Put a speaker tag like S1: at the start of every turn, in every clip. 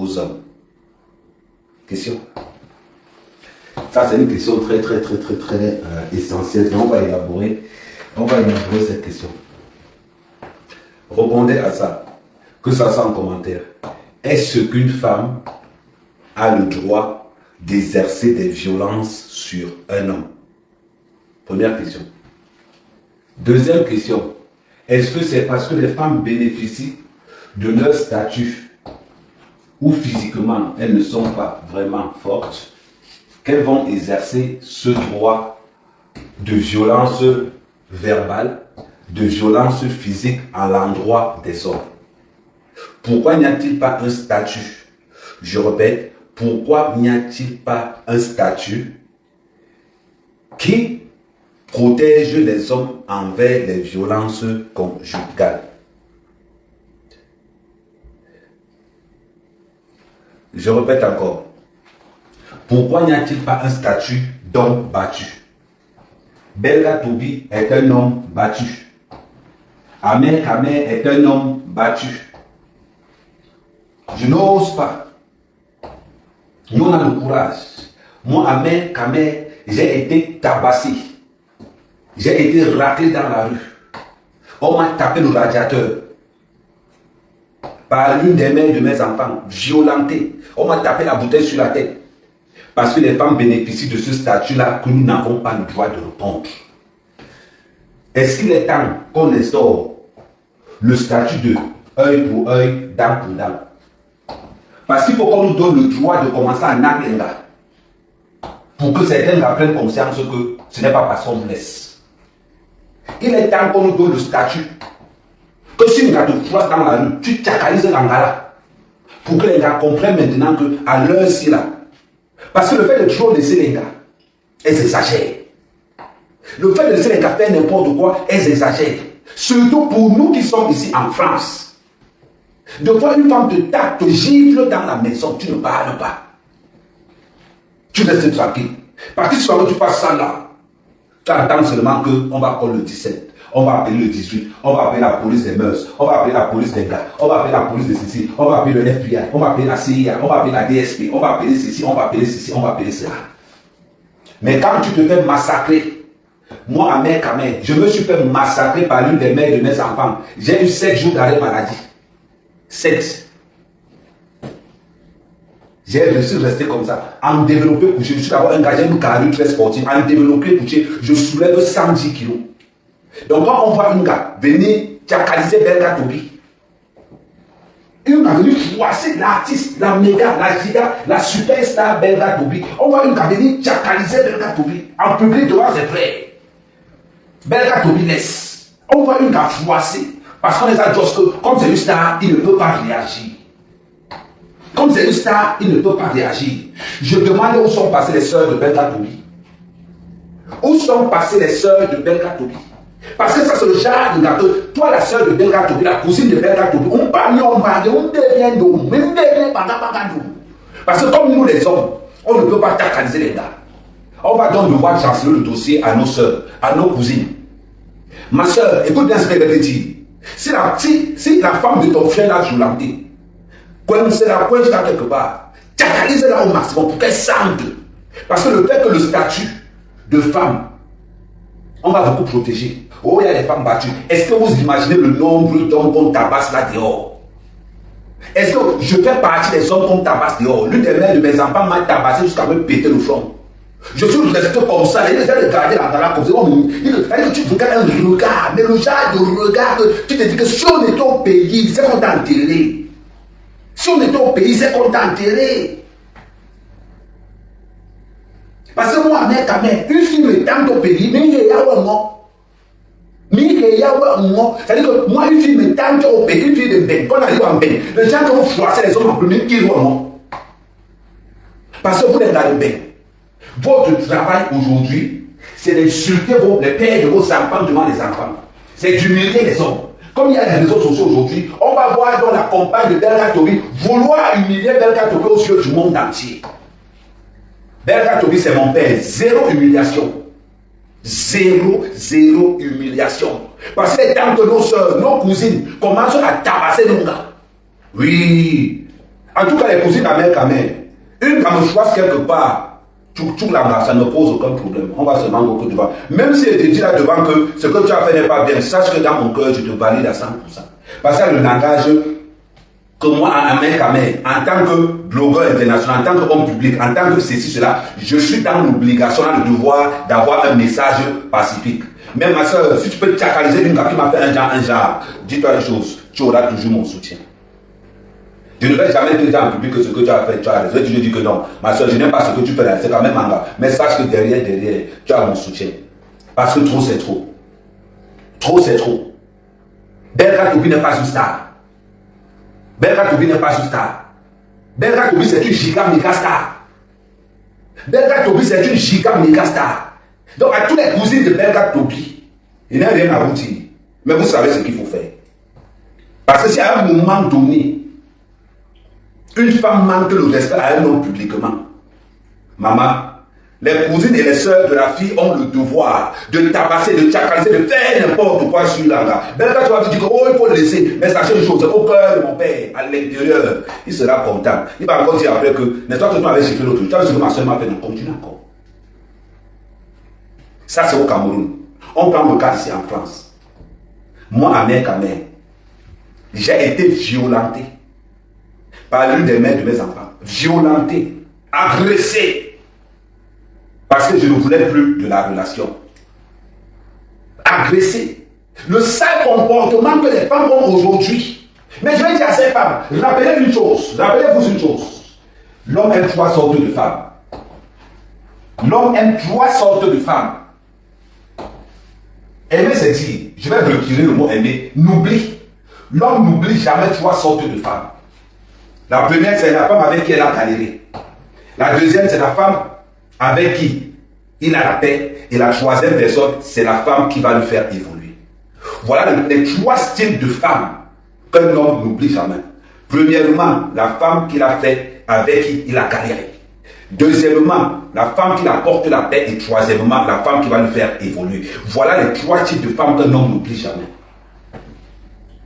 S1: aux hommes? Question. Ça, c'est une question très essentielle. On va élaborer cette question. Répondez à ça. Que ça soit en commentaire. Est-ce qu'une femme a le droit d'exercer des violences sur un homme? Première question. Deuxième question. Est-ce que c'est parce que les femmes bénéficient de leur statut ou physiquement elles ne sont pas vraiment fortes qu'elles vont exercer ce droit de violence verbale, de violence physique à l'endroit des hommes? Pourquoi n'y a-t-il pas un statut? Je répète, pourquoi n'y a-t-il pas un statut qui protège les hommes envers les violences conjugales? Je répète encore. Pourquoi n'y a-t-il pas un statut d'homme battu? Belga Tobi est un homme battu. Amer Kamer est un homme battu. Je n'ose pas. Nous on a le courage. Moi, Amer Kamer, j'ai été tabassé. J'ai été raclé dans la rue. On m'a tapé le radiateur. Par l'une des mères de mes enfants, violentée. On m'a tapé la bouteille sur la tête. Parce que les femmes bénéficient de ce statut-là que nous n'avons pas le droit de répondre. Est-ce qu'il est temps qu'on instaure le statut de œil pour œil, dent pour dent? Parce qu'il faut qu'on nous donne le droit de commencer à naquer les gars. Pour que certains prennent conscience que ce n'est pas parce qu'on vous laisse. Il est temps qu'on nous donne le statut. Que si un gars te croise dans la rue, tu tchakalises un gars là. Pour que les gars comprennent maintenant qu'à l'heure-ci là. Parce que le fait de trop laisser les gars, elles exagèrent. Le fait de laisser les gars faire n'importe quoi, elles exagèrent. Surtout pour nous qui sommes ici en France. De voir une femme te tape, te gifle dans la maison, tu ne parles pas. Tu restes tranquille. Parce que si tu passes ça là, tu attends seulement qu'on va coller le 17. On va appeler le 18, on va appeler la police des mœurs, on va appeler la police des gars, on va appeler la police de ceci, on va appeler le FBI, on va appeler la CIA, on va appeler la DSP, on va appeler ceci, on va appeler ceci, on va appeler cela. Mais quand tu te fais massacrer, moi, Amer Kamer, je me suis fait massacrer par l'une des mères de mes enfants. J'ai eu 7 jours d'arrêt maladie. 7. Je suis resté comme ça. En développé couché, je suis d'abord engagé dans une carrière très sportive. En développé couché, je soulève 110 kilos. Donc quand on voit une gars venir tchakaliser Belga Tobi, une gars venir froisser l'artiste, la méga, la giga, la superstar Belga Tobi, on voit une gars venir tchakaliser Belga Tobi en public devant ses frères. Belga Tobi laisse. On voit une gars froisser parce qu'on est à Jos que comme c'est une star, il ne peut pas réagir. Comme c'est une star, il ne peut pas réagir. Je demande où sont passées les sœurs de Belga Tobi. Où sont passées les sœurs de Belga Tobi? Parce que ça c'est le genre de gâteau. Toi la soeur de Belga Tobi, la cousine de Belga Tobi, on parle, on devient nous, mais on devient pas nous. Parce que comme nous les hommes, on ne peut pas tacaliser les gars. On va donc devoir chanceler le dossier à nos soeurs, à nos cousines. Ma soeur, écoute bien ce que je vais te dire. Si la femme de ton frère là violentée, quand c'est la pointe là quelque part, tacalise-la au maximum pour qu'elle sente. Parce que le fait que le statut de femme, on va beaucoup protéger. Oh, il y a des femmes battues. Est-ce que vous imaginez le nombre d'hommes qu'on tabasse là dehors? Est-ce que je fais partie des hommes qu'on tabasse dehors? L'une des mères de mes enfants m'a tabassé jusqu'à me péter le front. Je suis resté comme ça. Il a regardé dans la comme ça. Tu regardes un regard. Mais le genre de regard, tu te dis que si on était au pays, c'est qu'on t'a enterré. Si on était au pays, c'est qu'on t'a enterré. Parce que moi, mec, une fille me tente au pays, mais il y a un mot. C'est-à-dire que moi, une fille me tente au pays, une fille de Ben, quand on arrive en Ben, les gens qui vont froisser les hommes en premier, qui vont moi. Parce que vous êtes dans le Ben. Votre travail aujourd'hui, c'est d'insulter les pères de vos enfants devant les enfants. C'est d'humilier les hommes. Comme il y a des réseaux sociaux aujourd'hui, on va voir dans la campagne de Belga Tobi vouloir humilier Belga Tobi aux yeux du monde entier. Belga Tobi, c'est mon père. Zéro humiliation. Zéro humiliation. Parce que tant que nos soeurs, nos cousines commencent à tabasser nos gars. Oui. En tout cas, les cousines d'Amel Kamel, une qui me choisit quelque part, là, ça ne pose aucun problème. On va seulement au devant. Même si elle te dit là devant que ce que tu as fait n'est pas bien, sache que dans mon cœur, je te valide à 100%. Parce que le langage que moi, Amel Kamel, en tant que blogueur international, en tant qu'homme public, en tant que ceci, cela, je suis dans l'obligation, dans le devoir d'avoir un message pacifique. Même ma soeur, si tu peux tchakaliser une gars qui m'a fait un genre, dis-toi une chose, tu auras toujours mon soutien. Je ne vais jamais te dire en public que ce que tu as fait, tu as raison. Tu lui dis que non, ma soeur, je n'aime pas ce que tu fais là, c'est quand même un gars. Mais sache que derrière, tu as mon soutien. Parce que trop, c'est trop. Trop, c'est trop. Belka Tobi n'est pas une star. Belka Tobi n'est pas une star. Belka Tobi, c'est une giga méga star. Belka Tobi, c'est une giga méga star. Donc, à tous les cousines de Belka Tobi, il n'y a rien à vous dire. Mais vous savez ce qu'il faut faire. Parce que si à un moment donné, une femme manque le respect à un homme publiquement, maman, les cousines et les soeurs de la fille ont le devoir de tabasser, de tchakaliser, de faire n'importe quoi sur la gars. Ben quand tu vas te dire que oh, il faut le laisser, mais sachez une chose, au cœur de mon père, à l'intérieur, il sera content. Il va encore dire après que, n'est-ce pas que tu m'avais chiffré l'autre, tu as vu ce que ma soeur m'a fait, donc continue encore. Ça c'est au Cameroun. On prend le cas ici en France. Moi, Amel Kamel, j'ai été violenté par l'une des mères de mes enfants. Violenté, agressé. Parce que je ne voulais plus de la relation. Agressé. Le seul comportement que les femmes ont aujourd'hui. Mais je vais dire à ces femmes, rappelez-vous une chose. L'homme aime 3 sortes de femmes. L'homme aime 3 sortes de femmes. Aimer, c'est dire, je vais retirer le mot aimer, n'oublie. L'homme n'oublie jamais 3 sortes de femmes. La première, c'est la femme avec qui elle a galéré. La deuxième, c'est la femme avec qui il a la paix. Et la troisième personne, c'est la femme qui va le faire évoluer. Voilà les 3 styles de femmes qu'un homme n'oublie jamais. Premièrement, la femme qu'il a fait avec qui il a galéré. Deuxièmement, la femme qui apporte la paix. Et troisièmement, la femme qui va le faire évoluer. Voilà les 3 types de femmes qu'un homme n'oublie jamais.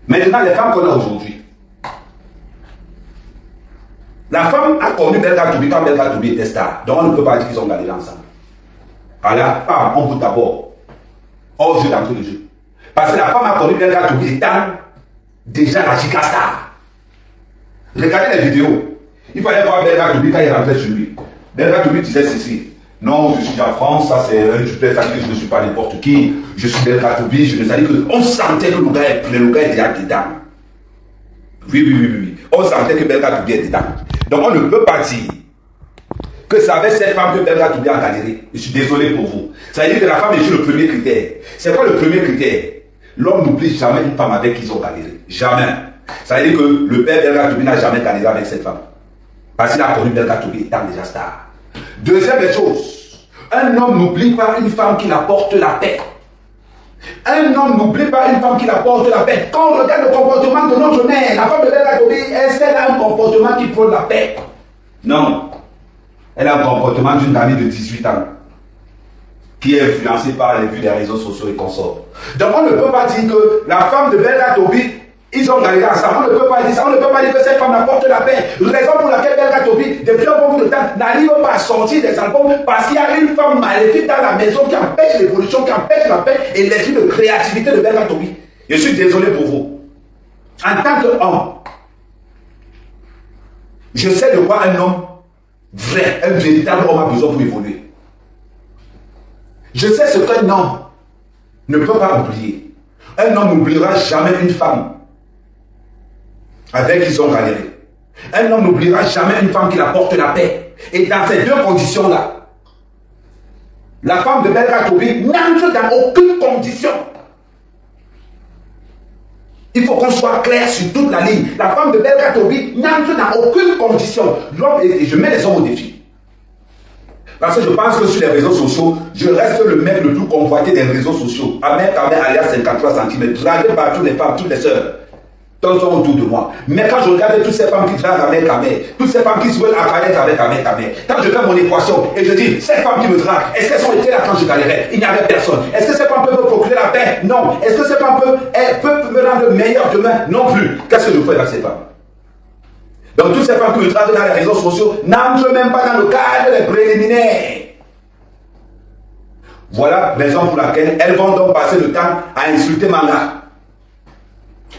S1: Maintenant, les femmes qu'on a aujourd'hui. La femme a connu Belka Tobi quand Belka Tobi était star. Donc on ne peut pas dire qu'ils ont galéré ensemble. Alors, on vote d'abord. Hors jeu d'entrée de jeu. Parce que la femme a connu Belka Tobi étant déjà la giga star. Regardez les vidéos. Il fallait voir Belka Tobi quand il rentrait sur lui. Belka Tobi disait ceci. Non, je suis en France, ça c'est un duplex, je ne suis pas n'importe qui. Je suis Belka Tobi, je ne sais que. On sentait que le gars est déjà dedans. Oui. On sentait que Belka Tobi est dedans. Donc on ne peut pas dire que c'est avec cette femme que Belka Tobi a galéré. Je suis désolé pour vous. Ça veut dire que la femme est juste le premier critère. C'est quoi le premier critère? L'homme n'oublie jamais une femme avec qui ils ont galéré. Jamais. Ça veut dire que le père Belka Tobi n'a jamais galéré avec cette femme. Parce qu'il a connu Belka Tobi étant déjà star. Deuxième chose, un homme n'oublie pas une femme qui apporte la paix. Un homme n'oublie pas une femme qui apporte la paix. Quand on regarde le comportement de notre mère, la femme de Belka Tobi, est-ce qu'elle a un comportement qui prône la paix? Non. Elle a un comportement d'une amie de 18 ans qui est influencée par les vues des réseaux sociaux et consorts. Donc on ne peut pas dire que la femme de Belka Tobi, ils ont galéré ensemble. On ne peut pas dire ça. On ne peut pas dire que cette femme apporte la paix. Raison pour laquelle Belka Tobi, depuis un bon bout de temps, n'arrive pas à sortir des albums parce qu'il y a une femme maléfique dans la maison qui empêche l'évolution, qui empêche la paix et l'esprit de créativité de Belka Tobi. Je suis désolé pour vous. En tant qu'homme, je sais de quoi un homme vrai, un véritable homme a besoin pour évoluer. Je sais ce qu'un homme ne peut pas oublier. Un homme n'oubliera jamais une femme avec qui ils ont galéré. Un homme n'oubliera jamais une femme qui apporte la paix. Et dans ces 2 conditions-là, la femme de Belka Tobi n'entre dans aucune condition. Il faut qu'on soit clair sur toute la ligne. La femme de Belka Tobi n'entre dans aucune condition. L'homme, et je mets les hommes au défi. Parce que je pense que sur les réseaux sociaux, je reste le mec le plus convoité des réseaux sociaux. Amel Kamel alias 53 cm, dragué par toutes les femmes, toutes les sœurs. Tous sont autour de moi. Mais quand je regarde toutes ces femmes qui draguent Amel Kamel, toutes ces femmes qui se veulent apparaître avec Amel Kamel, quand je fais mon équation et je dis, ces femmes qui me draguent, est-ce qu'elles ont été là quand je galérais? Il n'y avait personne. Est-ce que ces femmes peuvent me procurer la paix? Non. Est-ce que ces femmes peuvent me rendre meilleur demain? Non plus. Qu'est-ce que je fais avec ces femmes? Donc toutes ces femmes qui me traitent dans les réseaux sociaux n'entrent même pas dans le cadre des préliminaires. Voilà la raison pour laquelle elles vont donc passer le temps à insulter Manga.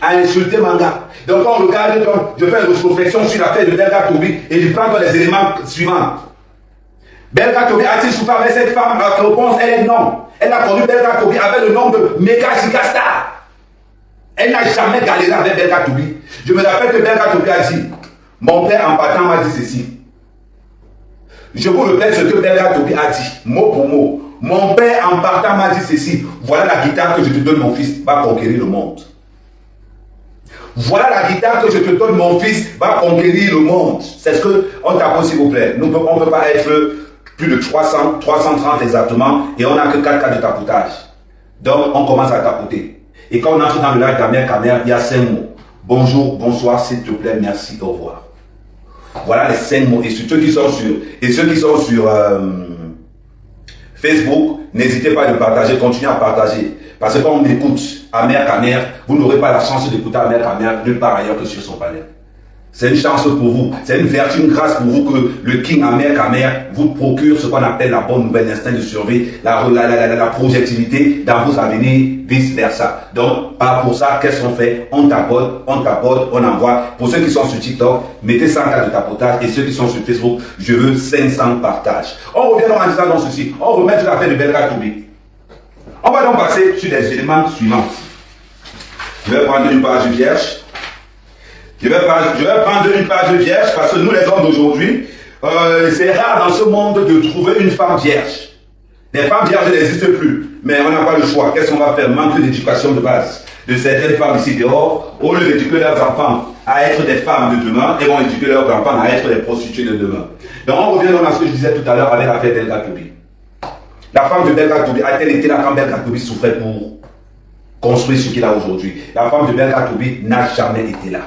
S1: À insulter Manga. Donc on regarde, donc, je fais une rétrospection sur l'affaire de Belga Tobi et je prends les éléments suivants. Belga Tobi a-t-il souffert avec cette femme? La réponse, elle est non. Elle a connu Belga Tobi avec le nom de Mega Gigastar. Elle n'a jamais galéré avec Belga Tobi. Je me rappelle que Belga Tobi a dit, mon père en partant m'a dit ceci. Je vous répète ce que Belga Tobi a dit, mot pour mot. Mon père en partant m'a dit ceci. Voilà la guitare que je te donne, mon fils, va conquérir le monde. Voilà la guitare que je te donne, mon fils, va conquérir le monde. C'est ce qu'on t'appelle, s'il vous plaît. On ne peut pas être plus de 300, 330 exactement, et on n'a que 4 cas de tapotage. Donc, on commence à tapoter. Et quand on entre dans le lac Camer, il y a 5 mots. Bonjour, bonsoir, s'il te plaît, merci, au revoir. Voilà les 5 mots. Et ceux qui sont sur Facebook, n'hésitez pas à le partager, continuez à partager. Parce que quand on écoute Amer Kamer, vous n'aurez pas la chance d'écouter Amer Kamer nulle part ailleurs que sur son panel. C'est une chance pour vous, c'est une vertu, une grâce pour vous que le King Amer Kamer vous procure ce qu'on appelle la bonne nouvelle, l'instinct de survie, la projectivité dans vos avenirs, vice versa. Donc, pas pour ça, qu'est-ce qu'on fait? On tapote, on envoie. Pour ceux qui sont sur TikTok, mettez 100 cas de tapotage, et ceux qui sont sur Facebook, je veux 500 partages. On revient donc en disant dans ceci, on remet sur l'affaire de Belga Tobi. On va donc passer sur les éléments suivants. Je vais prendre une page vierge. Je vais prendre une page vierge parce que nous les hommes d'aujourd'hui, c'est rare dans ce monde de trouver une femme vierge. Les femmes vierges n'existent plus, mais on n'a pas le choix. Qu'est-ce qu'on va faire? Manque d'éducation de base de certaines femmes ici dehors, au lieu d'éduquer leurs enfants à être des femmes de demain, elles vont éduquer leurs enfants à être des prostituées de demain. Donc on revient à ce que je disais tout à l'heure avec l'affaire Belga Tobi. La femme de Belga Tobi a-t-elle été là quand Belga Tobi souffrait pour construire ce qu'il a aujourd'hui? La femme de Belga Tobi n'a jamais été là.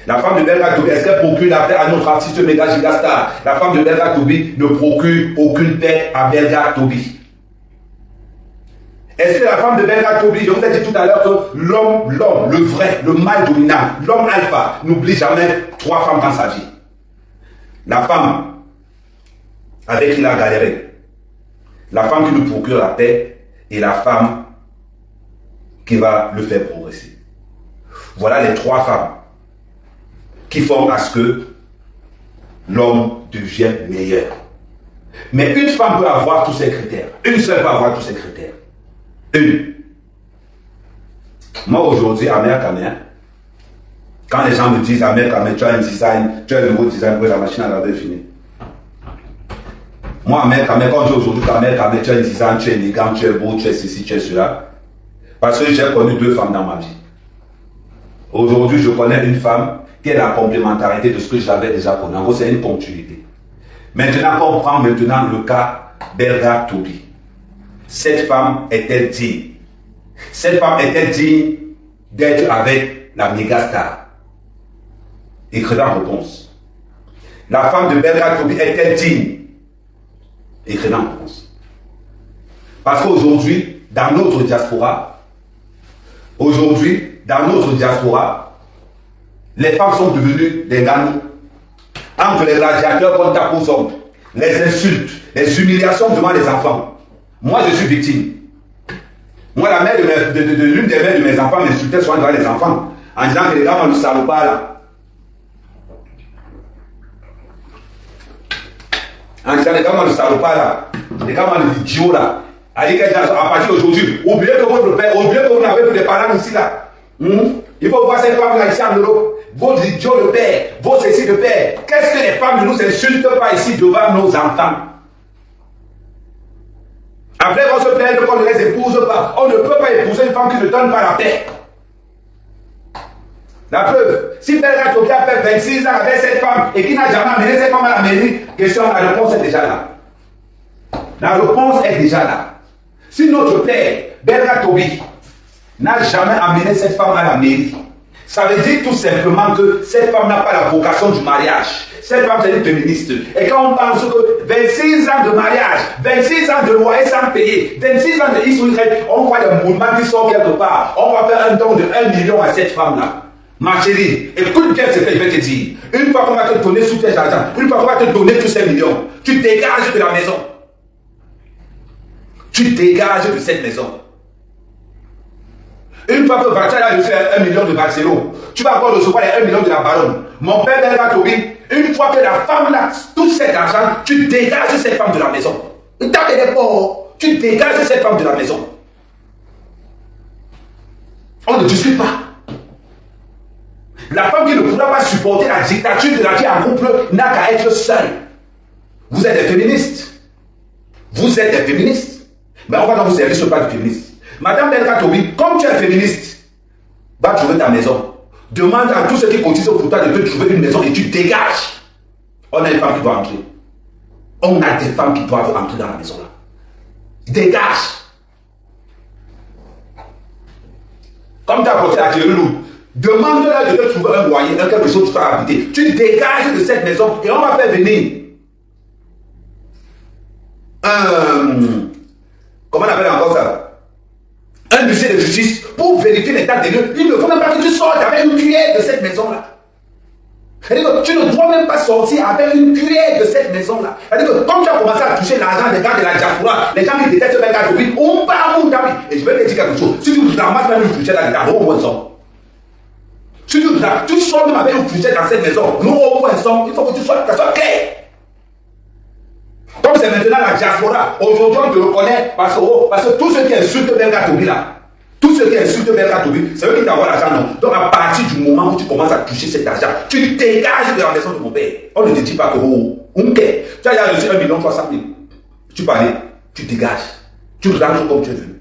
S1: La femme de Belga Tobi, est-ce qu'elle procure la paix à notre artiste Mega Gigastar? La femme de Belga Tobi ne procure aucune paix à Belga Tobi. Est-ce que la femme de Belga Tobi, je vous ai dit tout à l'heure que l'homme, le vrai, le mâle dominant, l'homme alpha, n'oublie jamais 3 femmes dans sa vie. La femme avec qui il a galéré, la femme qui lui procure la paix et la femme qui va le faire progresser. Voilà les 3 femmes qui font à ce que l'homme devienne meilleur. Mais une femme peut avoir tous ces critères. Une seule peut avoir tous ces critères. Une. Moi aujourd'hui, Amer Kamer, quand les gens me disent Amer Kamer, tu as un design, tu as un nouveau design pour la machine à laver finie. Moi, Amer Kamer, quand je dis aujourd'hui Amer Kamer, tu as un design, tu es élégant, tu es beau, tu es ceci, tu es cela. Parce que j'ai connu 2 femmes dans ma vie. Aujourd'hui, je connais une femme qui est la complémentarité de ce que j'avais déjà connu. En gros, c'est une continuité. Maintenant, on prend maintenant le cas Belga Tobi. Cette femme est-elle digne? Cette femme est-elle digne d'être avec la méga star? Écrivez en réponse. La femme de Belga Tobi est-elle digne? Écrivez en réponse. Parce qu'aujourd'hui, dans notre diaspora, les femmes sont devenues des gagnants. Entre les radiateurs qu'on tape aux hommes, les insultes, les humiliations devant les enfants. Moi, je suis victime. Moi, la mère de l'une des mères de mes enfants m'insultait souvent devant les enfants en disant que les gars, on ne savent pas là. En disant que les gars, on ne savent pas là. Les gars, on est idiots là. À partir d'aujourd'hui, oubliez que votre père, oubliez que vous n'avez plus de parents ici là. Il faut voir ces femmes là ici en Europe. Vos idiots de père, vos ceci de père. Qu'est-ce que les femmes ne nous insultent pas ici devant nos enfants? Après, on se plaint qu'on ne les épouse pas. On ne peut pas épouser une femme qui ne donne pas la paix. La preuve, si Belga Tobi a fait 26 ans avec cette femme et qui n'a jamais amené cette femme à la mairie, question, la réponse est déjà là. La réponse est déjà là. Si notre père, Belga Tobi, n'a jamais amené cette femme à la mairie, ça veut dire tout simplement que cette femme n'a pas la vocation du mariage. Cette femme, c'est une féministe. Et quand on pense que 26 ans de mariage, 26 ans de loyer sans payer, 26 ans de X ou Y, on voit des mouvements qui sortent quelque part. On va faire un don de 1 million à cette femme-là. Ma chérie, écoute bien ce que je vais te dire. Une fois qu'on va te donner sous tes argent, une fois qu'on va te donner tous ces millions, tu dégages de la maison. Tu dégages de cette maison. Une fois que Vacha a reçu 1 million de Barcelone, tu vas encore recevoir les 1 million de la baronne. Mon père Belga Tobi, une fois que la femme a tout cet argent, tu dégages cette femme de la maison. Tu dégages cette femme de la maison. On ne discute pas. La femme qui ne pourra pas supporter la dictature de la vie en couple n'a qu'à être seule. Vous êtes des féministes. Vous êtes des féministes. Mais on va donc vous servir sur le plan du féministe. Madame Belga Tobi, comme tu es féministe, va trouver ta maison. Demande à tous ceux qui cotisent pour toi de te trouver une maison et tu dégages. On a des femmes qui doivent entrer. On a des femmes qui doivent entrer dans la maison là. Dégage. Comme tu as apporté à Jérusalem, demande-leur de te trouver un loyer, quelque chose que tu vas habiter. Tu dégages de cette maison et on va faire venir comment on appelle encore ça? Un huissier de justice pour vérifier l'état des lieux. Il ne faut même pas que tu sortes avec une cuillère de cette maison-là. Tu ne dois même pas sortir avec une cuillère de cette maison-là. Comme tu as commencé à toucher l'argent des gars de la diaspora, les gens qui détestent Belga Tobi, on part mon d'avis. Et je vais te dire quelque chose. Si tu ramasses même une cuillère là-dedans, nous au moins sommes. Si tu sors même avec une cuillère dans cette maison, nous au moins sommes. Il faut que tu sois clair. Comme c'est maintenant la diaspora, aujourd'hui on te reconnaît parce que tous ceux qui insultent Belga Tobi là, tous ceux qui insultent Belga Tobi, c'est eux qui t'envoient l'argent, non? Donc à partir du moment où tu commences à toucher cet argent, tu dégages de la maison de mon père. On ne te dit pas que ok, tu as reçu 1 300 000. Tu parlais, tu dégages. Tu rentres comme tu es venu.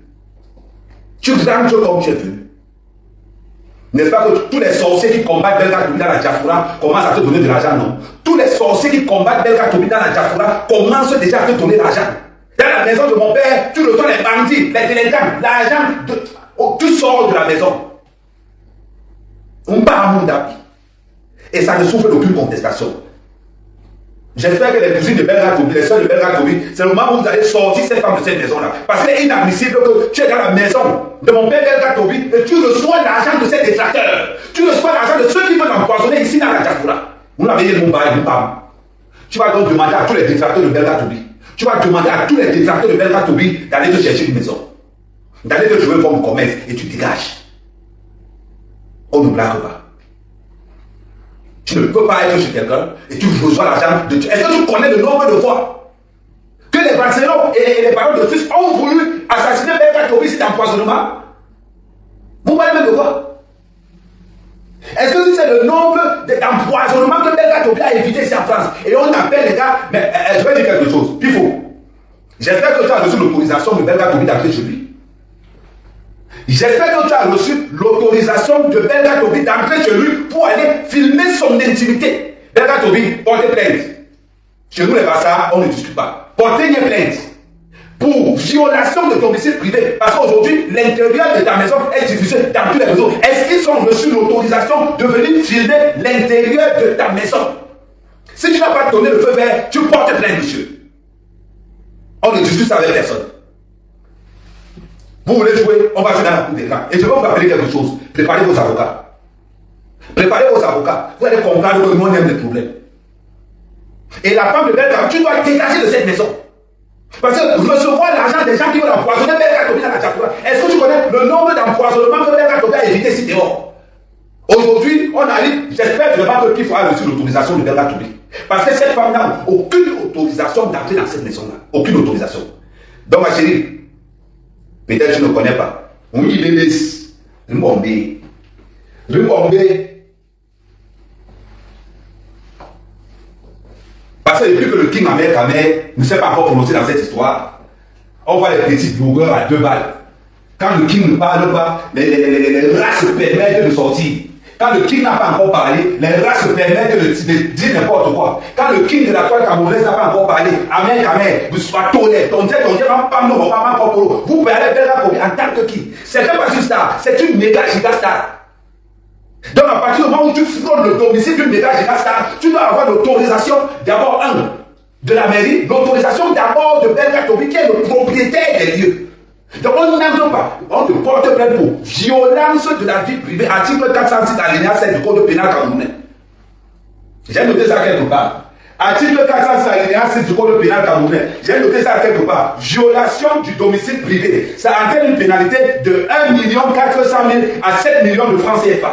S1: Tu rentres comme tu es venu. N'est-ce pas que tous les sorciers qui combattent Belga Tobi dans la diaspora commencent à te donner de l'argent, non? Tous les sorciers qui combattent Belga Tobi dans la diaspora commencent déjà à te donner de l'argent. Dans la maison de mon père, tu reçois les bandits, les délinquants, l'argent, tu sors de la maison. On part à mon d'avis. Et ça ne souffre d'aucune contestation. J'espère que les cousines de Belga Tobi, les soeurs de Belga Tobi, c'est le moment où vous allez sortir cette femme de cette maison-là. Parce qu'il est inadmissible que tu es dans la maison de mon père Belga Tobi et tu reçois l'argent de ces détracteurs. Tu reçois l'argent de ceux qui veulent empoisonner ici dans la diaspora. Vous l'avez dit, mon bail, mon pam. Tu vas donc demander à tous les détracteurs de Belga Tobi. Tu vas demander à tous les détracteurs de Belga Tobi d'aller te chercher une maison. D'aller te trouver une forme de commerce et tu dégages. On ne blague pas. Tu ne peux pas être chez quelqu'un et tu reçois l'argent de Dieu. Est-ce que tu connais le nombre de fois que les Barcelons et les parents de Suisse ont voulu assassiner Belga Tobi cet empoisonnement? Vous parlez même de quoi? Est-ce que c'est le nombre d'empoisonnements que Belga Tobi a évité ici en France? Et on appelle les gars, mais je vais dire quelque chose, il faut. J'espère que tu as reçu l'autorisation de Belga Tobi d'entrer chez lui. J'espère que tu as reçu l'autorisation de Belga Tobi d'entrer chez lui pour aller filmer son intimité. Belga Tobi, portez plainte. Chez nous les Bassards, on ne discute pas. Portez une plainte pour violation de domicile privé. Parce qu'aujourd'hui, l'intérieur de ta maison est diffusé dans tous les réseaux. Est-ce qu'ils ont reçu l'autorisation de venir filmer l'intérieur de ta maison? Si tu n'as pas donné le feu vert, tu portes plainte, monsieur. On ne discute avec personne. Vous voulez jouer, on va jouer dans la cour des grands. Et je vais vous rappeler quelque chose. Préparez vos avocats. Préparez vos avocats. Vous allez comprendre que le monde aime les problèmes. Et la femme de Belga, tu dois dégager de cette maison. Parce que recevoir l'argent des gens qui veulent empoisonner Belga Tobi dans la diaspora. Est-ce que tu connais le nombre d'empoisonnements que Belga Tobi a évité ici dehors? Aujourd'hui, on arrive, j'espère vraiment que qu'il faudra reçu l'autorisation de Belga Tobi. Parce que cette femme n'a aucune autorisation d'entrer dans cette maison-là. Aucune autorisation. Donc ma chérie, peut-être que tu ne connais pas. On dit bébé, Rimbombe. Parce que depuis que le King Ahmed Kamer ne s'est pas encore prononcé dans cette histoire, on voit les petits blogueurs à 2 balles. Quand le King ne parle pas, les races se permettent de sortir. Quand le King n'a pas encore parlé, les races se permettent de dire n'importe quoi. Quand le King de la toile camerounaise n'a pas encore parlé, Ahmed Kamer, vous soyez tonné, vous parlez Belga Tobi en tant que qui? C'est pas une star, c'est une méga giga star. Donc à partir du moment où tu fraudes le domicile d'une méga giga star, tu dois avoir l'autorisation d'abord de la mairie, l'autorisation d'abord de Belga Tobi qui est le propriétaire des lieux. Donc on n'aime pas, on te porte plainte pour violence de la vie privée, article 406 alinéa 7 du code pénal camerounais. J'ai noté ça quelque part. Article 406 alinéa 6 du code pénal camerounais. J'ai noté ça quelque part. Violation du domicile privé. Ça entraîne une pénalité de 1 400 000 à 7 millions de francs CFA.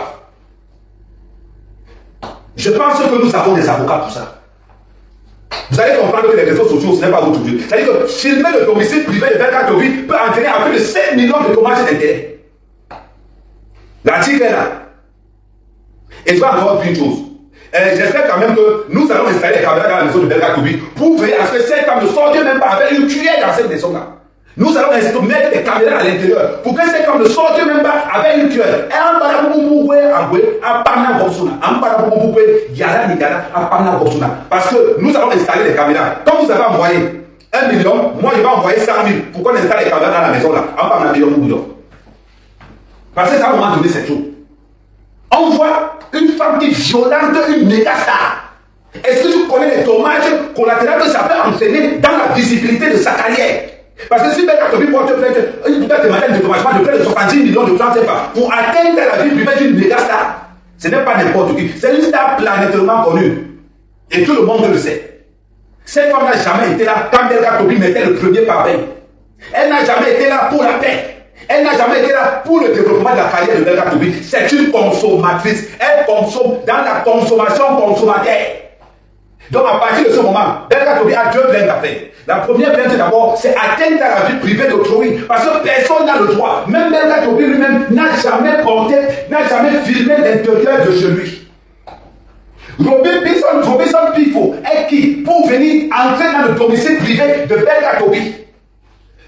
S1: Je pense que nous avons des avocats pour ça. Vous allez comprendre que les réseaux sociaux, ce n'est pas votre Dieu. C'est-à-dire que filmer le domicile privé de Belka Tobi peut entraîner à plus de 7 millions de dommages d'intérêt. L'article est là. Et je vais encore dire une chose. J'espère quand même que nous allons installer les caméras dans la maison de Belka Tobi pour veiller à ce que cette femme ne sorte même pas avec une cuillère dans cette maison-là. Nous allons mettre des caméras à l'intérieur pour que cette femme ne sorte même pas avec une cuillère. Parce que nous allons installer les caméras. Quand vous avez envoyé 1 million, moi je vais envoyer 100 000 pour qu'on installe les caméras dans la maison là. Parce que ça va moment donné c'est tout. On voit une femme qui violente une méga star. Est-ce que tu connais les dommages collatéraux que ça peut entraîner dans la visibilité de sa carrière? Parce que si Belka Tobi porte plainte, il peut demander un dédommagement de près de 70 millions de francs CFA pour atteindre la vie privée d'une méga star. Ce n'est pas n'importe qui. C'est une star planétairement connue. Et tout le monde le sait. Cette femme n'a jamais été là quand Belka Tobi mettait le premier papier. Elle n'a jamais été là pour la paix. Elle n'a jamais été là pour le développement de la carrière de Belka Tobi. C'est une consommatrice. Elle consomme dans la consommation consommateur. Donc à partir de ce moment, Belka Tobi a 2 plaintes à faire. La première plainte d'abord, c'est atteinte à la vie privée d'autrui. Parce que personne n'a le droit. Même Belka Tobi lui-même n'a jamais porté, n'a jamais filmé l'intérieur de chez lui. Robinson Pifo est qui pour venir entrer dans le domicile privé de Belka Tobi?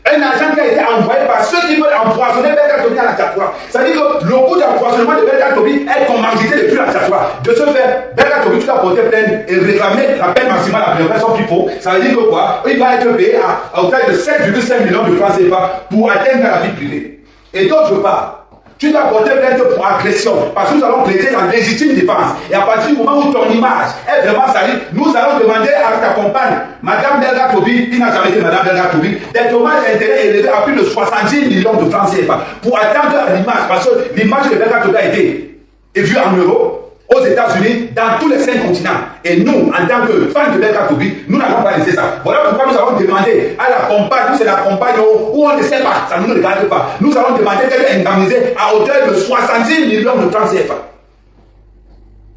S1: Un agent qui a été envoyé par ceux qui veulent empoisonner Belka Tobi à la diaspora. Ça veut dire que le coût d'empoisonnement de Belka Tobi est commandité depuis la diaspora. De ce fait, Belka Tobi, tu dois porter plainte et réclamer la peine maximale à Robinson Pifo. Ça veut dire que quoi? Il va être payé à hauteur de 7,5 millions de francs CFA pour atteindre la vie privée. Et d'autre part, tu dois porter plainte pour agression, parce que nous allons plaider la légitime défense. Et à partir du moment où ton image est vraiment salie, nous allons demander à ta compagne, Madame Belka Tobi, qui n'a jamais été Madame Belka Tobi, des dommages d'intérêt élevés à plus de 70 millions de francs CFA pour atteindre l'image, parce que l'image de Belka Tobi a été vue en euros aux États-Unis, dans tous les 5 continents. Et nous, en tant que fans de Belka Tobi, nous n'avons pas laissé ça. Voilà pourquoi nous avons demandé à la compagne, nous c'est la compagne où on ne sait pas, ça ne nous regarde pas. Nous avons demandé qu'elle soit indemnisée à hauteur de 70 millions de francs CFA.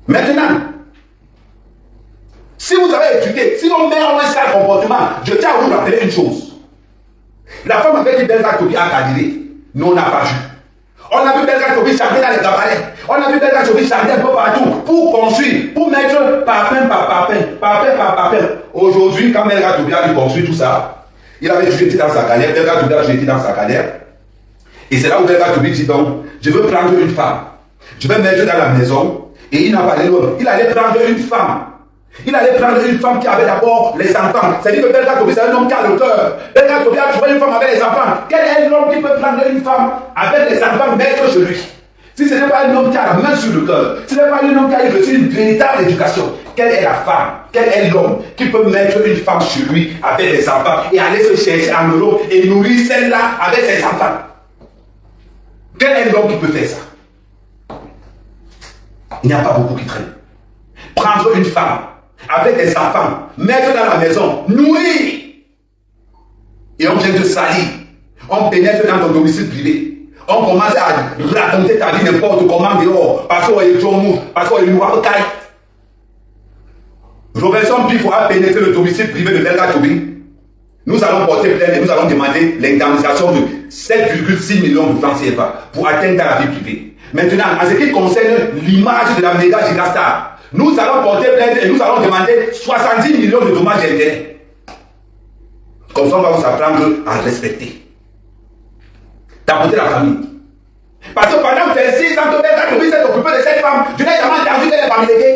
S1: Maintenant, si vous avez étudié, si on met en sale comportement, je tiens à vous rappeler une chose. La femme avec qui Belka Tobi a cadré, nous on n'a pas vu. On a vu Belka Tobi chanter dans les cabarets. On a vu Belka Tobi chanter un peu partout pour construire, pour mettre papin par papin. Aujourd'hui, quand Belka Tobi a construit tout ça, il avait toujours été dans sa carrière. Belka Tobi a toujours été dans sa carrière. Et c'est là où Belka Tobi dit donc, je veux prendre une femme. Je vais mettre dans la maison. Et il n'a pas allé loin. Il allait prendre une femme. Il allait prendre une femme qui avait d'abord les enfants. C'est-à-dire que Belka Tobi, c'est un homme qui a le cœur. Belka Tobi a trouvé une femme avec les enfants. Quel est l'homme qui peut prendre une femme avec les enfants, mettre chez lui? Si ce n'est pas un homme qui a la main sur le cœur, si ce n'est pas un homme qui a reçu une véritable éducation, quelle est la femme, quel est l'homme qui peut mettre une femme chez lui avec les enfants et aller se chercher en Europe et nourrir celle-là avec ses enfants? Quel est l'homme qui peut faire ça? Il n'y a pas beaucoup qui traînent. Prendre une femme avec des enfants, mettre dans la maison, nourrir. Et on vient te salir. On pénètre dans ton domicile privé. On commence à raconter ta vie n'importe comment dehors. Parce qu'on est Jomou, parce qu'on est Nouakchott. Robinson Pifo a pénétré le domicile privé de Belka Tobi. Nous allons porter plainte et nous allons demander l'indemnisation de 7,6 millions de francs CFA pour atteindre la vie privée. Maintenant, en ce qui concerne l'image de la méga gigastar, nous allons porter plainte et nous allons demander 70 millions de dommages d'intérêt. Comme ça, on va vous apprendre à respecter. D'apporter la famille. Parce que pendant 26 ans que Belka Tobi s'est occupé de cette femme, je n'ai jamais entendu qu'elle est pamilekée.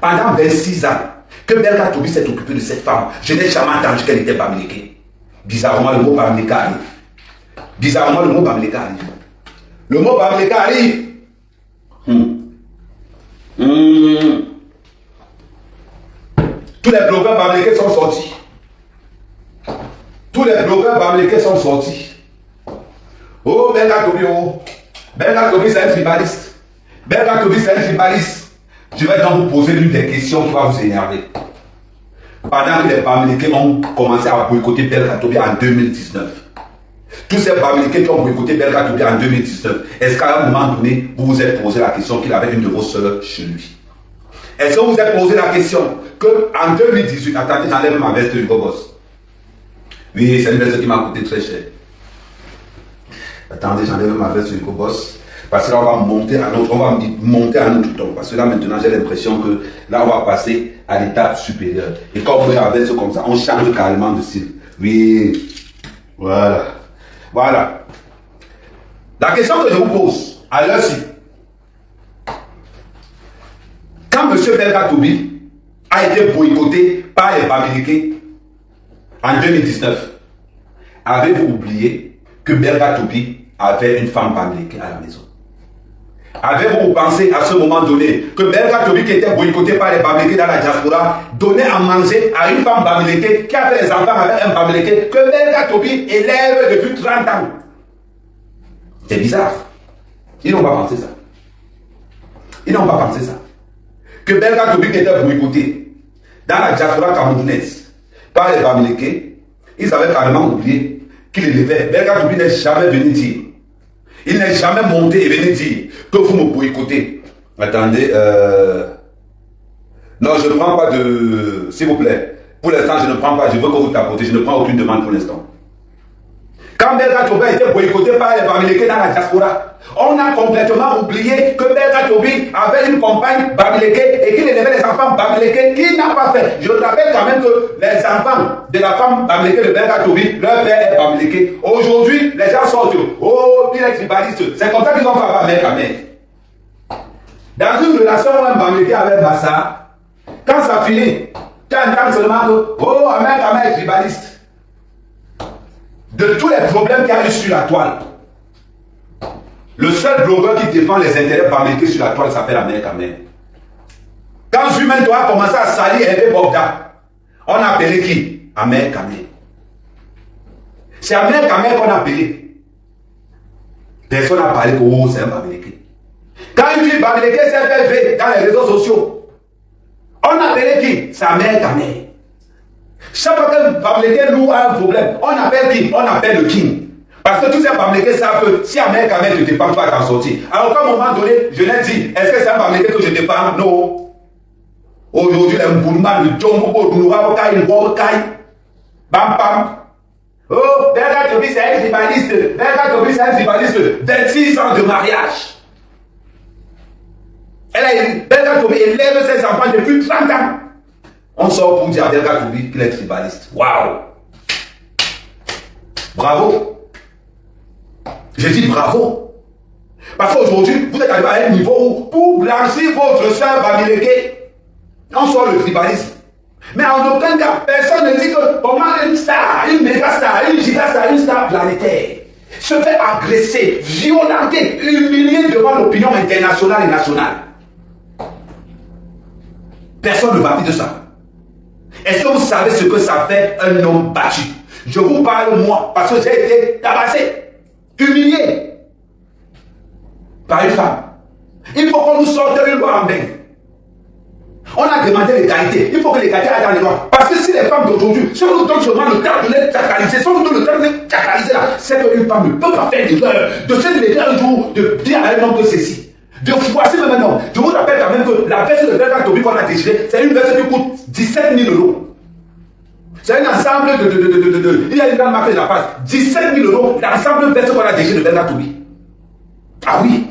S1: Pendant 26 ans que Belka Tobi s'est occupé de cette femme, je n'ai jamais entendu qu'elle était pamilekée. Bizarrement, le mot pamileka arrive. Bizarrement, le mot pamileka arrive. Le mot pamileka arrive. Tous les blogueurs pamilekés sont sortis. Tous les blogueurs bamilekés sont sortis. Oh, Belga Tobi, oh. Belga Tobi, c'est un tribaliste. Belga Tobi, c'est un tribaliste. Je vais donc vous poser l'une des questions qui va vous énerver. Pendant que les bamilekés ont commencé à boycotter Belga Tobi en 2019, tous ces bamilekés qui ont boycotté Belga Tobi en 2019, est-ce qu'à un moment donné, vous vous êtes posé la question qu'il avait une de vos sœurs chez lui? Est-ce que vous vous êtes posé la question qu'en 2018, attendez, j'enlève ma veste du boss. Oui, c'est une veste qui m'a coûté très cher. Attendez, j'enlève ma veste du boss. Parce que là, on va monter à notre ton. Parce que là, maintenant, j'ai l'impression que là, on va passer à l'étape supérieure. Et quand on met la veste comme ça, on change carrément de style. Oui, voilà. Voilà. La question que je vous pose, à l'heure-ci, quand M. Belga Tobi a été boycotté par les bamilekés en 2019, avez-vous oublié que Belga Tobi avait une femme bamilekée à la maison? Avez-vous pensé à ce moment donné que Belga Tobi, qui était boycotté par les bamilekés dans la diaspora, donnait à manger à une femme bamilekée qui avait des enfants avec un bamileke que Belga Tobi élève depuis 30 ans? C'est bizarre. Ils n'ont pas pensé ça. Ils n'ont pas pensé ça. Que Belga Tobi, qui était boycotté dans la diaspora camerounaise par les bamilekés, ils avaient carrément oublié qu'il élevait. Belga Tobi n'est jamais venu dire. Il n'est jamais monté et venu dire que vous me boycottez. Attendez, non, je ne prends pas de... S'il vous plaît, pour l'instant, je ne prends pas, je veux que vous tapotez, je ne prends aucune demande pour l'instant. Quand Belga Tobi a été boycotté par les bamilekés dans la diaspora, on a complètement oublié que Belga Tobi avait une compagne bamileke et qu'il élevait les enfants bamileke qu'il n'a pas fait. Je rappelle quand même que les enfants de la femme bamileke de Belga Tobi, leur père est bamileke. Aujourd'hui, les gens sortent. Oh, il est tribaliste. C'est comme ça qu'ils ont fait avoir mère à mère. Dans une relation où un bamileke avec Bassa, quand ça finit, tu entends seulement que oh, Ahmed est tribaliste. De tous les problèmes qu'il y a eu sur la toile, le seul blogueur qui défend les intérêts bamilekés sur la toile s'appelle Ahmed Kamel. Quand Jumain doit commencer à salir Hervé Bogda, on a appelé qui? Ahmed Kamel. C'est Ahmed Kamel qu'on a appelé. Personne n'a parlé que oh, c'est un bamileke. Quand une fille bamileke s'est fait dans les réseaux sociaux, on a appelé qui? C'est Ahmed Kamel. Chaque fois qu'un bamileke nous a un problème, on appelle qui? On appelle le king. Parce que tous ces bamilekés savent que si Ahmed Kamel te défend, tu vas t'en sortir. Alors qu'à un moment donné, je l'ai dit, est-ce que c'est un bamileke que je défends? Non. Aujourd'hui, les Mboulman, le Djombo, le Nourabokai, le Wabokai, bam bam. Oh, Belga Tobi, c'est un tribaliste. Belga Tobi, c'est un tribaliste. 26 ans de mariage. Belga Tobi élève ses enfants depuis 30 ans. On sort pour dire à Belga Tobi qu'il est tribaliste. Waouh! Bravo! Je dis bravo. Parce qu'aujourd'hui, vous êtes arrivé à un niveau où, pour blanchir votre soeur bamileke, on sort le tribalisme. Mais en aucun cas, personne ne dit que comment une star, une méga star, une giga star, une star planétaire se fait agresser, violenter, humilier devant l'opinion internationale et nationale. Personne ne va dire de ça. Est-ce que vous savez ce que ça fait un homme battu? Je vous parle moi, parce que j'ai été tabassé, humilié par une femme. Il faut qu'on nous sorte une loi en bain. On a demandé l'égalité. Il faut que l'égalité aille dans les lois. Parce que si les femmes d'aujourd'hui, si on nous donne seulement le temps de les chacaliser, si on nous donne le temps de les chacaliser là, c'est qu'une femme ne peut pas faire l'erreur de se lever un jour, de dire à un homme que ceci. De voici même un homme. Je vous rappelle quand même que la veste de Belga Tobi qu'on a déchirée, c'est une veste qui coûte 17 000 euros. C'est un ensemble il y a une grande marque de la passe. 17 000 euros, l'ensemble de veste qu'on a déchiré de Belga Tobi. Ah oui.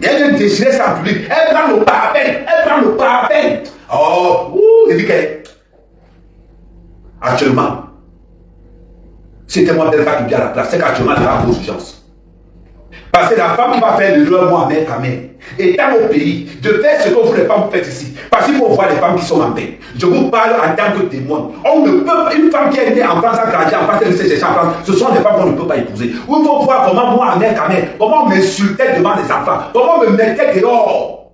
S1: Et elle vient déchirer ça en public. Elle prend le parapet. Elle prend le parapet. Oh, il dit qu'elle. Actuellement, c'était moi Belga Tobi à la place. C'est qu'actuellement, il y a vos urgences. Parce que la femme qui va faire l'erreur, moi, mère, quand même, étant au pays, de faire ce que vous les femmes faites ici. Parce qu'il faut voir les femmes qui sont en paix. Je vous parle en tant que témoin. On ne peut pas, une femme qui est née en France, a grandi en France, elle sait chercher en France, ce sont des femmes qu'on ne peut pas épouser. Il faut voir comment moi, mère, quand même, comment on m'insultait devant les enfants, comment on me mettait dehors.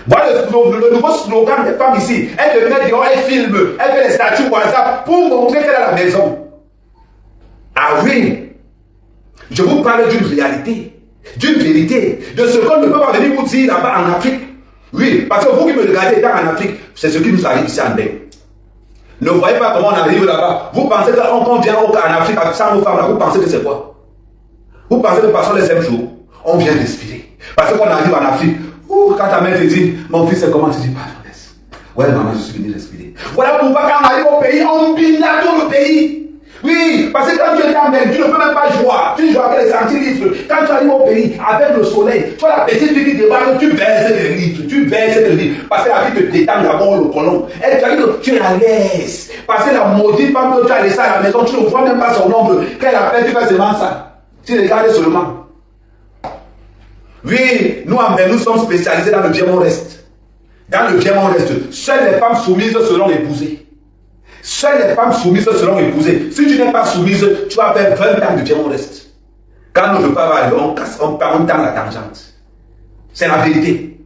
S1: Voilà le nouveau slogan des femmes ici. Elles te mettent dehors, elles filment, elles font les statuts WhatsApp pour montrer qu'elle est à la maison. Ah oui, je vous parle d'une réalité, d'une vérité, de ce qu'on ne peut pas venir vous dire là-bas en Afrique. Oui, parce que vous qui me regardez étant en Afrique, c'est ce qui nous arrive ici en Belgique. Ne voyez pas comment on arrive là-bas. Vous pensez qu'on vient en Afrique sans nos femmes là, vous pensez que c'est quoi? Vous pensez que parce qu'on les aime chaud, on vient respirer. Parce qu'on arrive en Afrique, quand ta mère te dit, mon fils, c'est comment? Tu dis, pardon, laisse. Ouais, maman, je suis venu respirer. Voilà pourquoi quand on arrive au pays, on bine tout le pays. Oui, parce que quand tu es en Belgique, tu ne peux même pas jouer. Tu joues avec les centilitres. Quand tu arrives au pays, avec le soleil, tu vois la petite fille qui débarque, tu baisses les litres. Tu baisses les litres. Parce que la fille te détend d'abord le colon. Elle te dit que tu es à l'aise. Parce que la maudite femme que tu as laissée à la maison, tu ne vois même pas son ombre. Qu'elle appelle, tu fais seulement ça. Tu regardes seulement. Oui, nous en Belgique, nous sommes spécialisés dans le bien-reste. Dans le bien-reste, seules les femmes soumises seront épousées. Seules les femmes soumises seront épousées. Si tu n'es pas soumise, tu vas faire 20 ans de bien-reste. Quand notre père va arriver, on tend la tangente. C'est la vérité.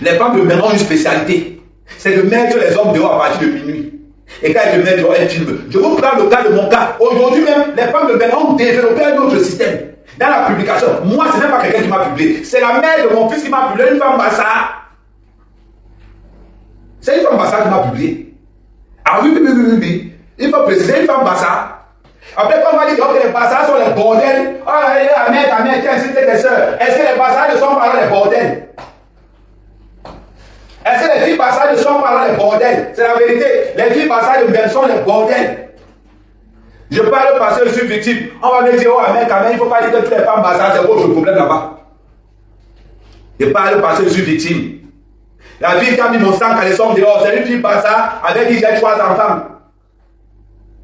S1: Les femmes de maintenant ont une spécialité. C'est de mettre les hommes dehors à partir de minuit. Et quand elles te mettent dehors, elles filment. Je vous prends le cas de mon cas. Aujourd'hui même, les femmes de maintenant ont développé un autre système. Dans la publication, moi, ce n'est pas quelqu'un qui m'a publié. C'est la mère de mon fils qui m'a publié, une femme Bassa. C'est une femme Bassa qui m'a publié. Ah oui. Il faut préciser, une femme Bassa. Après, quand on va dire que les Bassas sont les bordels, ta mère, tiens, c'était tes soeurs. Est-ce que les Bassas ne sont pas là les bordels? Est-ce que les filles Bassas ne sont pas là les bordels? C'est la vérité. Les filles Bassas de sont les bordels. Je parle parce que je suis victime. On va me dire, oh, amen, il ne faut pas dire que toutes les femmes Bassas, c'est votre problème là-bas. Je parle parce que je suis victime. La fille qui a mis mon sang quand elle sort dehors, c'est une fille Bassa avec qui j'ai 3 enfants.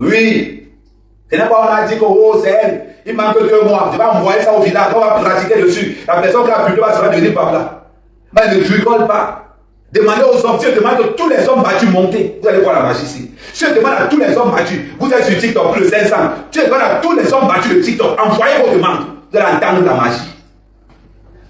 S1: Oui. Ce n'est pas on a dit que oh, c'est elle. Il manque 2 mois. Je vais envoyer ça au village. On va pratiquer dessus. La personne qui a publié va se faire devenir par là. Mais ne rigole pas. Demandez aux hommes. Si je demande que tous les hommes battus monter, vous allez voir la magie ici. Si je demande à tous les hommes battus, vous êtes sur TikTok plus 500. Si je demande à tous les hommes battus de TikTok, envoyez vos demandes. Vous allez entendre la magie.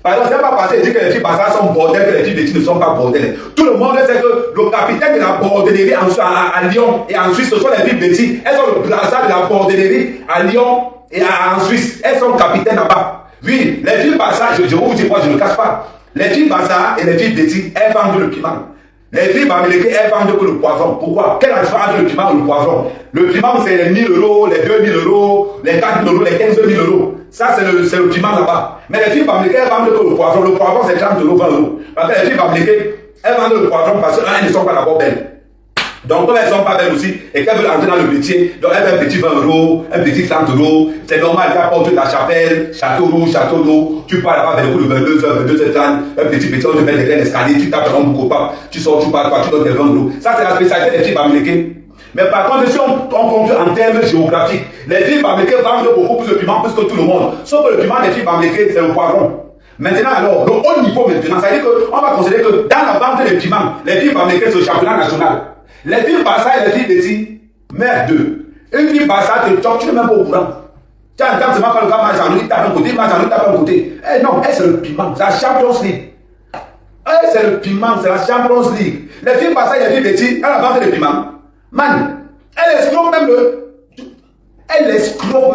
S1: Par exemple, ce n'est pas parce qu'il dit que les filles Bassas sont bordelles, que les filles bêtises ne sont pas bordelles. Tout le monde sait que le capitaine de la bordellerie à Lyon et en Suisse, ce sont les filles bêtises. Elles ont le brassard de la bordellerie à Lyon et en Suisse. Elles sont capitaines là-bas. Oui, les filles Bassas, je vous dis quoi, je ne le cache pas. Les filles Bassas et les filles bêtises, elles vendent le piment. Les filles Bamileke, elles vendent que le poivron. Pourquoi? Quelle différence entre le piment et le poivron? Le piment, c'est les 1000 €, les 2000 €, les 4000 €, les 15 000 €. Ça, c'est le piment là-bas. Mais les filles Bamileke, elles vendent que le poivron. Le poivron, c'est 30 €, 20 €. Parce que les filles Bamileke, elles vendent le poivron parce qu'elles ne sont pas d'abord belles. Donc, comme elles ne sont pas belles aussi, et qu'elles veulent entrer dans le métier, donc elles font un petit 20 €, un petit 30 €. C'est normal, elles apportent de la chapelle, château rouge, château d'eau. Tu pars là-bas vers le coup de 22h, 22h30, un petit, on te met des graines d'escalier, tu tapes dans mon copain, tu sors, tu pars, tu donnes tes 20 €. Ça, c'est la spécialité des filles Bamileke. Mais par contre, si on compte en termes géographiques, les filles Bamileke vendent beaucoup plus de piment plus que tout le monde. Sauf que le piment des filles Bamileke, c'est le poivron. Maintenant, alors, le haut niveau maintenant, ça veut dire qu'on va considérer que dans la vente des piments, les filles Bamileke, c'est le championnat national. Les filles Bassa et les filles Betty, merde d'eux. Une fille Bassa te choque, tu n'es même pas au courant. Tu entends seulement quand le gars marche en nous, il tape un côté, il marche en nous, il tape un côté. Eh non, c'est le piment, c'est la Champions League. C'est le piment, c'est la Champions League. Les filles Bassa et les filles Betty, à la vente des piments, man, elle escroque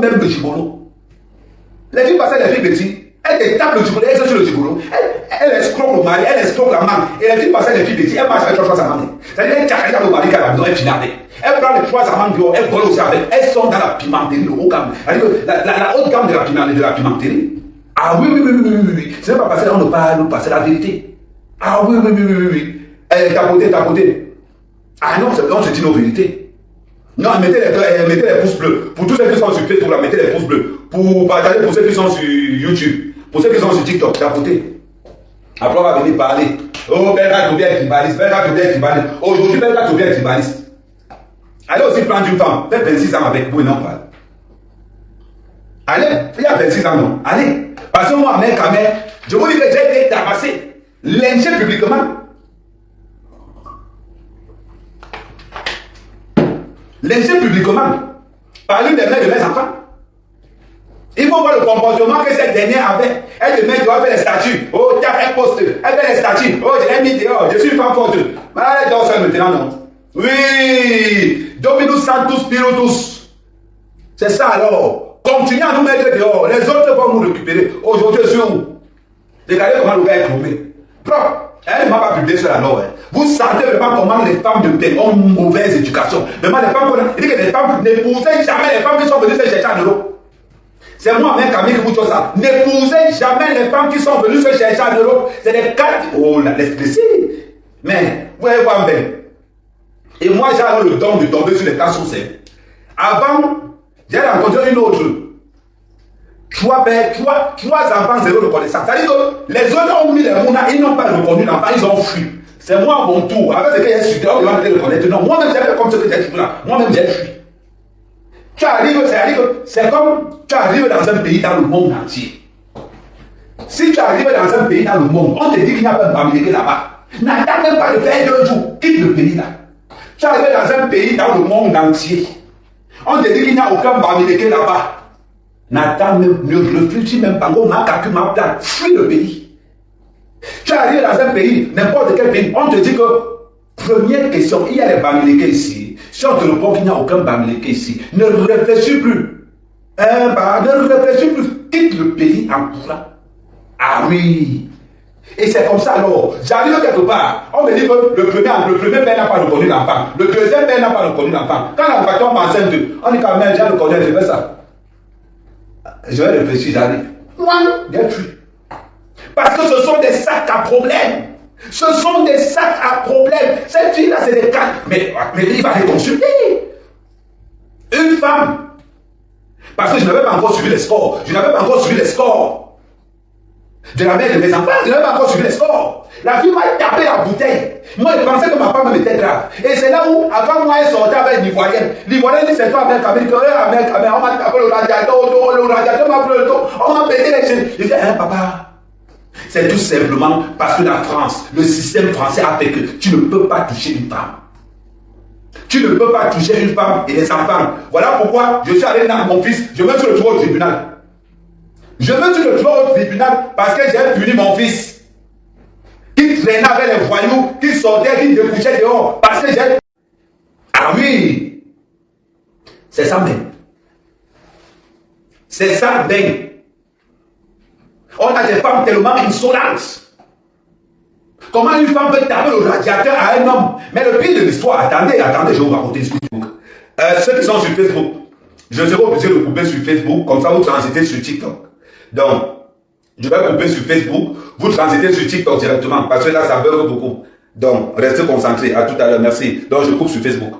S1: même le gigolo. Les filles Bassa et les filles Betty, elle te tape le gigolo, elle est sur le gigolo. Elle escroque le mari, elle escroque la main. Et les filles Bassa et les filles Betty, elles marchent avec 3 amants. C'est-à-dire qu'elle tchakalise le mari qui a la maison, elle finit avec. Elle prend les 3 amants dehors, elle colle aussi avec. Elles sont dans la pimenterie, le haut gamme. C'est-à-dire que la haute gamme de la pimenterie. Ah oui. Ce n'est pas parce qu'on ne parle pas, c'est la vérité. Ah oui. Tapoter. Ah non, on se dit nos vérités. Non, mettez les pouces bleus. Pour tous ceux qui sont sur Facebook, mettez les pouces bleus. Pour partager pour ceux qui sont sur YouTube. Pour ceux qui sont sur TikTok, tapoter. Après, on va venir parler. Oh, Belga Tobia est tribaliste. Aujourd'hui, Belga Tobia est tribaliste. Allez aussi prendre une femme. Faites 26 ans avec vous et non pas. Allez, il y a 26 ans, non. Allez. Parce que moi, mec, je vous dis que j'ai été tabassé, lynché publiquement. Lynché publiquement par l'une des mères de mes enfants. Il faut voir le comportement que cette dernière avait. Elle te met dehors, elle fait les statuts. Oh, tiens, elle poste. Elle fait les statuts. Oh, je l'ai mis dehors. Je suis une femme forte. Elle dort seule maintenant, non? Oui. Dominus Sanctus Spiritus. C'est ça alors. Continuez à nous mettre dehors. Les autres vont nous récupérer. Aujourd'hui, je suis où? Regardez comment le gars est trouvé. Propre. Elle ne m'a pas publié cela alors. Vous sentez vraiment comment les femmes de paix ont une mauvaise éducation. Vraiment, les femmes, il dit que les femmes n'épousaient jamais les femmes qui sont venues se chercher en Europe. C'est moi-même, Camille, qui vous dis ça. N'épousez jamais les femmes qui sont venues se chercher en Europe. C'est des cartes. Oh, l'explicite. Mais, vous voyez quoi, ben. Et moi, j'ai le don de tomber sur les cas sources. Avant, j'ai rencontré une autre. Trois enfants, zéro reconnaissance. C'est-à-dire que les autres ont mis les mounas, ils n'ont pas reconnu l'enfant, ils ont fui. C'est moi à mon tour. Avec ce que j'ai su, on va me reconnaître. Non, moi-même, j'ai fait comme ce que j'ai dit là. Moi-même, j'ai fui. Tu arrives, c'est comme tu arrives dans un pays dans le monde entier. Si tu arrives dans un pays dans le monde, on te dit qu'il n'y a pas de Bamileke là-bas. N'attends même pas de faire 2 jours, quitte le pays là. Tu arrives dans un pays dans le monde entier. On te dit qu'il n'y a aucun Bamileke là-bas. N'attends même, ne réfléchis même pas, on m'a calculé ma place, fuis le pays. Tu arrives dans un pays, n'importe quel pays, on te dit que, première question, il y a les Bamileke ici. Si on te répond qu'il n'y a aucun Bamileke ici, ne réfléchis plus. Ne réfléchis plus, quitte le pays en courant. Ah oui. Et c'est comme ça alors. J'arrive quelque part, on me dit que le premier père n'a pas reconnu l'enfant, le deuxième père n'a pas reconnu l'enfant. Quand l'enfant tombe enceinte, on dit quand même, j'ai reconnu, je fais ça. Je vais réfléchir, j'arrive. Moi, j'ai fui. Parce que ce sont des sacs à problème. Ce sont des sacs à problème. Cette fille-là, c'est des cas. Mais il va les consulter. Une femme. Parce que je n'avais pas encore suivi les scores. Je n'avais pas encore suivi les scores. De la mère de mes enfants, je n'avais pas encore suivi les scores. La fille m'a tapé la bouteille. Moi, je pensais que ma femme était grave. Et c'est là où, avant moi, elle sortait avec l'Ivoirienne. L'Ivoirienne dit, c'est toi, Amérique, on m'a tapé le radiateur m'a pris le dos, on m'a pété les chaînes. Je dis, hein, papa? C'est tout simplement parce que la France, le système français a fait que tu ne peux pas toucher une femme. Tu ne peux pas toucher une femme et les enfants. Voilà pourquoi je suis allé dans mon fils, je me suis retrouvé au tribunal. Je me suis retrouvé au tribunal parce que j'ai puni mon fils. Qui traînait avec les voyous, qui sortait, qui découchait dehors. Parce que j'ai... Ah oui! C'est ça même. C'est ça même. On a des femmes tellement insolentes. Comment une femme peut taper le radiateur à un homme? Mais le pire de l'histoire, attendez, je vais vous raconter ce Facebook. Ceux qui sont sur Facebook, je serai obligé de couper sur Facebook, comme ça vous transitez sur TikTok. Donc, je vais couper sur Facebook, vous transitez sur TikTok directement, parce que là, ça bug beaucoup. Donc, restez concentrés. À tout à l'heure, merci. Donc, je coupe sur Facebook.